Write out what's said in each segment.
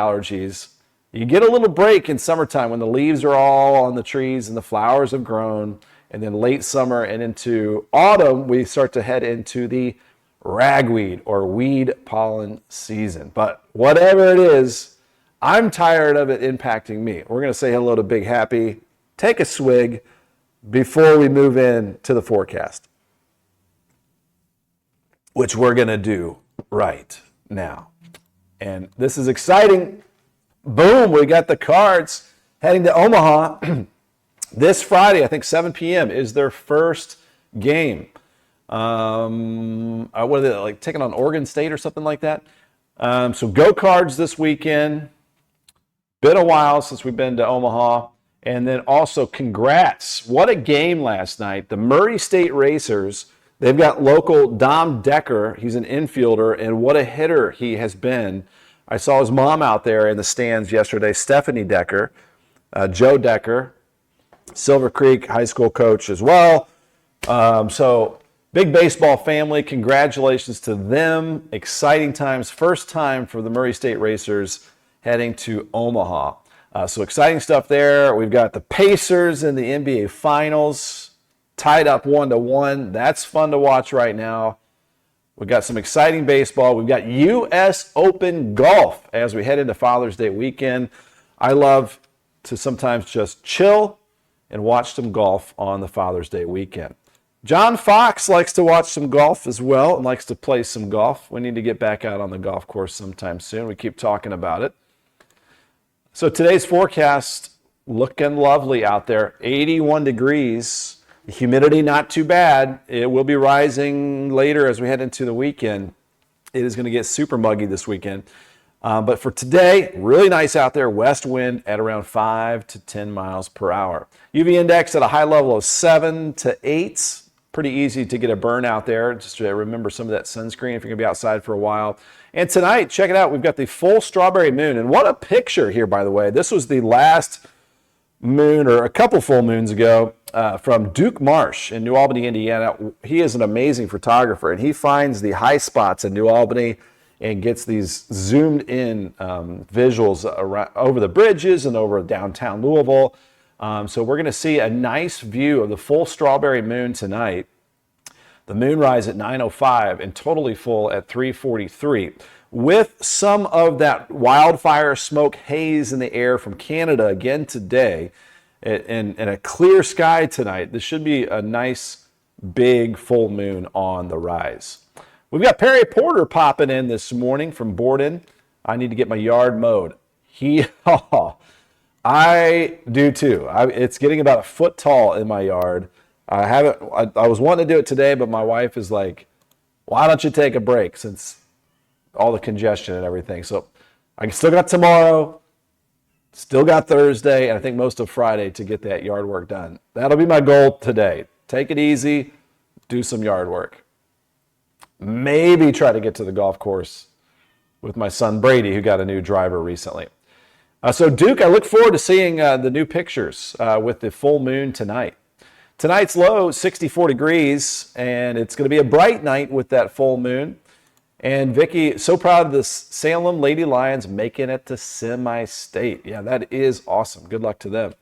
allergies. You get a little break in summertime when the leaves are all on the trees and the flowers have grown. And then late summer and into autumn, we start to head into the ragweed or weed pollen season. But whatever it is, I'm tired of it impacting me. We're going to say hello to Big Happy, take a swig before we move in to the forecast, which we're going to do right now. And this is exciting. Boom, we got the Cards heading to Omaha this Friday. I think 7 p.m. is their first game. What are they, like taking on Oregon State or something like that? So go Cards this weekend. Been a while since we've been to Omaha. And then also congrats. What a game last night. The Murray State Racers, they've got local Dom Decker. He's an infielder, and what a hitter he has been. I saw his mom out there in the stands yesterday, Stephanie Decker, Joe Decker, Silver Creek High School coach as well. So big baseball family. Congratulations to them. Exciting times. First time for the Murray State Racers heading to Omaha. So exciting stuff there. We've got the Pacers in the NBA Finals, tied up 1-1. That's fun to watch right now. We've got some exciting baseball. We've got U.S. Open golf as we head into Father's Day weekend. I love to sometimes just chill and watch some golf on the Father's Day weekend. John Fox likes to watch some golf as well and likes to play some golf. We need to get back out on the golf course sometime soon. We keep talking about it. So today's forecast looking lovely out there. 81 degrees. The humidity not too bad. It will be rising later as we head into the weekend. It is going to get super muggy this weekend. But for today, really nice out there. West wind at around 5 to 10 miles per hour. UV index at a high level of 7 to 8. Pretty easy to get a burn out there. Just remember some of that sunscreen if you're going to be outside for a while. And tonight, check it out. We've got the full strawberry moon. And what a picture here, by the way. This was the last moon, or a couple full moons ago, from Duke Marsh in New Albany, Indiana. He is an amazing photographer, and he finds the high spots in New Albany and gets these zoomed in visuals around, over the bridges and over downtown Louisville. So we're going to see a nice view of the full strawberry moon tonight. The moonrise at 9:05 and totally full at 3:43. With some of that wildfire smoke haze in the air from Canada again today, and a clear sky tonight, this should be a nice big full moon on the rise. We've got Perry Porter popping in this morning from Borden. I need to get my yard mowed. I do too. It's getting about a foot tall in my yard. I was wanting to do it today, but my wife is like, why don't you take a break since all the congestion and everything. So I still got tomorrow, still got Thursday, and I think most of Friday to get that yard work done. That'll be my goal today. Take it easy, do some yard work. Maybe try to get to the golf course with my son Brady, who got a new driver recently. So Duke, I look forward to seeing the new pictures with the full moon tonight. Tonight's low, 64 degrees, and it's going to be a bright night with that full moon. And Vicky, so proud of the Salem Lady Lions making it to semi-state. Yeah, that is awesome. Good luck to them.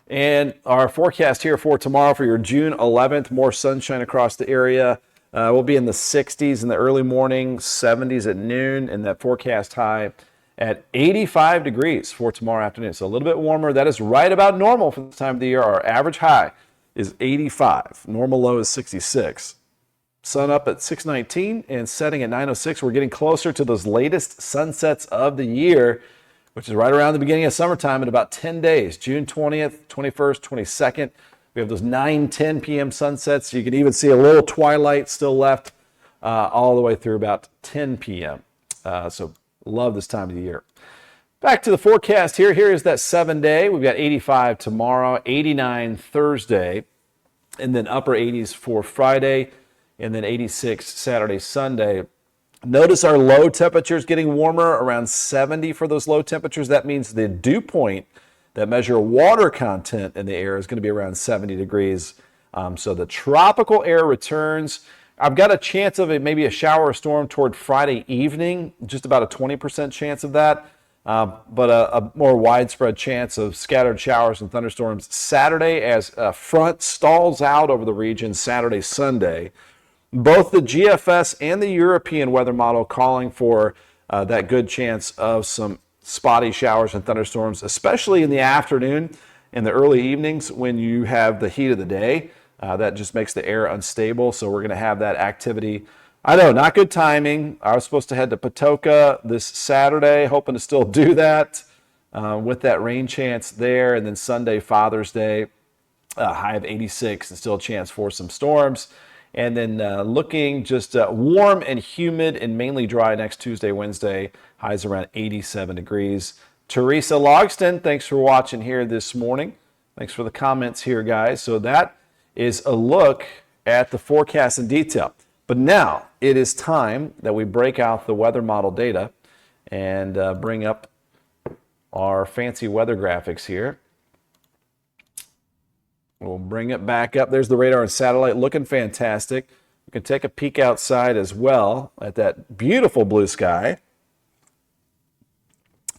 And our forecast here for tomorrow for your June 11th, more sunshine across the area. We'll be in the 60s in the early morning, 70s at noon, and that forecast high at 85 degrees for tomorrow afternoon. So a little bit warmer. That is right about normal for this time of the year. Our average high is 85. Normal low is 66. Sun up at 6:19 and setting at 9:06. We're getting closer to those latest sunsets of the year, which is right around the beginning of summertime in about 10 days. June 20th, 21st, 22nd. We have those 9:10 p.m. sunsets. You can even see a little twilight still left all the way through about 10 p.m. So love this time of the year. Back to the forecast here. Here is that 7-day. We've got 85 tomorrow, 89 Thursday, and then upper 80s for Friday, and then 86 Saturday, Sunday. Notice our low temperatures getting warmer, around 70 for those low temperatures. That means the dew point that measure water content in the air is going to be around 70 degrees. So the tropical air returns. I've got a chance of it, maybe a shower or storm toward Friday evening, just about a 20% chance of that. But a more widespread chance of scattered showers and thunderstorms Saturday as a front stalls out over the region Saturday, Sunday. Both the GFS and the European weather model calling for that good chance of some spotty showers and thunderstorms, especially in the afternoon and the early evenings when you have the heat of the day. That just makes the air unstable, so we're going to have that activity. I know, not good timing. I was supposed to head to Patoka this Saturday, hoping to still do that with that rain chance there. And then Sunday, Father's Day, high of 86 and still a chance for some storms. And then looking just warm and humid and mainly dry next Tuesday, Wednesday, highs around 87 degrees. Teresa Logston, thanks for watching here this morning. Thanks for the comments here, guys. So that is a look at the forecast in detail. But now it is time that we break out the weather model data and bring up our fancy weather graphics here. We'll bring it back up. There's the radar and satellite looking fantastic. You can take a peek outside as well at that beautiful blue sky.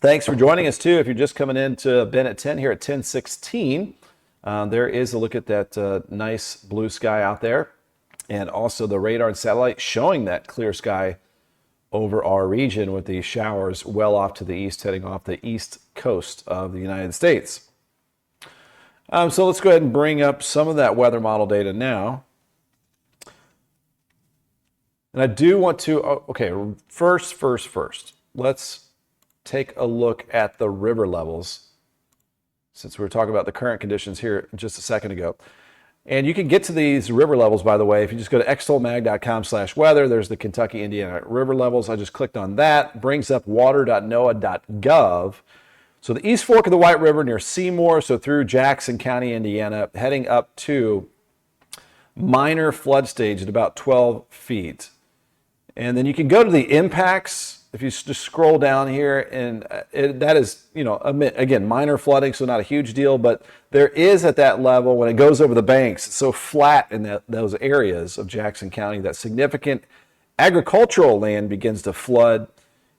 Thanks for joining us too. If you're just coming into Bennett 10 here at 1016, there is a look at that nice blue sky out there. And also the radar and satellite showing that clear sky over our region with these showers well off to the east, heading off the east coast of the United States. So let's go ahead and bring up some of that weather model data now. And I do want to, okay, first, let's take a look at the river levels, since we were talking about the current conditions here just a second ago. And you can get to these river levels, by the way, if you just go to extolmag.com/weather. There's the Kentucky, Indiana river levels. I just clicked on that. Brings up water.noaa.gov. So the East Fork of the White River near Seymour, so through Jackson County, Indiana, heading up to minor flood stage at about 12 feet. And then you can go to the impacts. If you just scroll down here, and that is, again, minor flooding, so not a huge deal, but there is at that level, when it goes over the banks, it's so flat in those areas of Jackson County that significant agricultural land begins to flood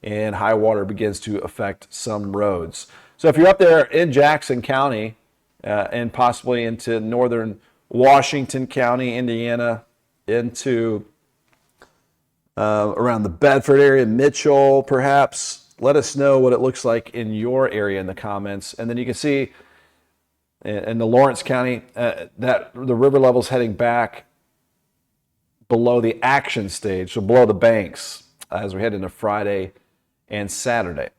and high water begins to affect some roads. So if you're up there in Jackson County and possibly into northern Washington County, Indiana, into around the Bedford area, Mitchell, perhaps, let us know what it looks like in your area in the comments. And then you can see in the Lawrence County that the river level's heading back below the action stage, so below the banks as we head into Friday and Saturday.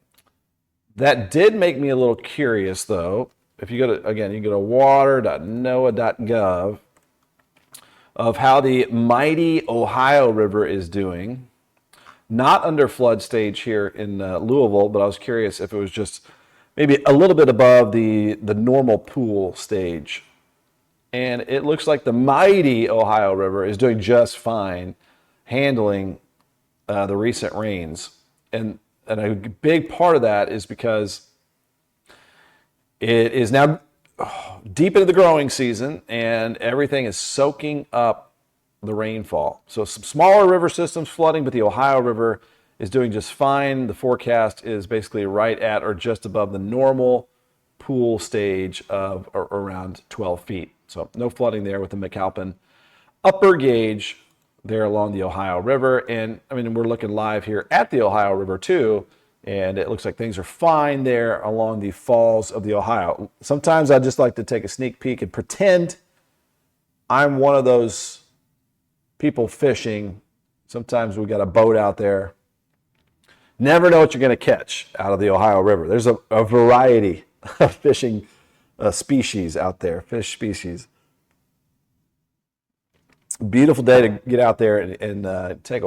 That did make me a little curious, though. If you go to, again, you go to water.noaa.gov, of how the mighty Ohio River is doing. Not under flood stage here in Louisville, but I was curious if it was just maybe a little bit above the normal pool stage. And it looks like the mighty Ohio River is doing just fine handling the recent rains. And a big part of that is because it is now deep into the growing season, and everything is soaking up the rainfall. So some smaller river systems flooding, but the Ohio River is doing just fine. The forecast is basically right at or just above the normal pool stage of around 12 feet. So no flooding there with the McAlpin upper gauge there along the Ohio River. And I mean, we're looking live here at the Ohio River too, and it looks like things are fine there along the falls of the Ohio. Sometimes I just like to take a sneak peek and pretend I'm one of those people fishing. Sometimes we got a boat out there. Never know what you're going to catch out of the Ohio River. There's a variety of fishing species out there, fish species. Beautiful day to get out there and take a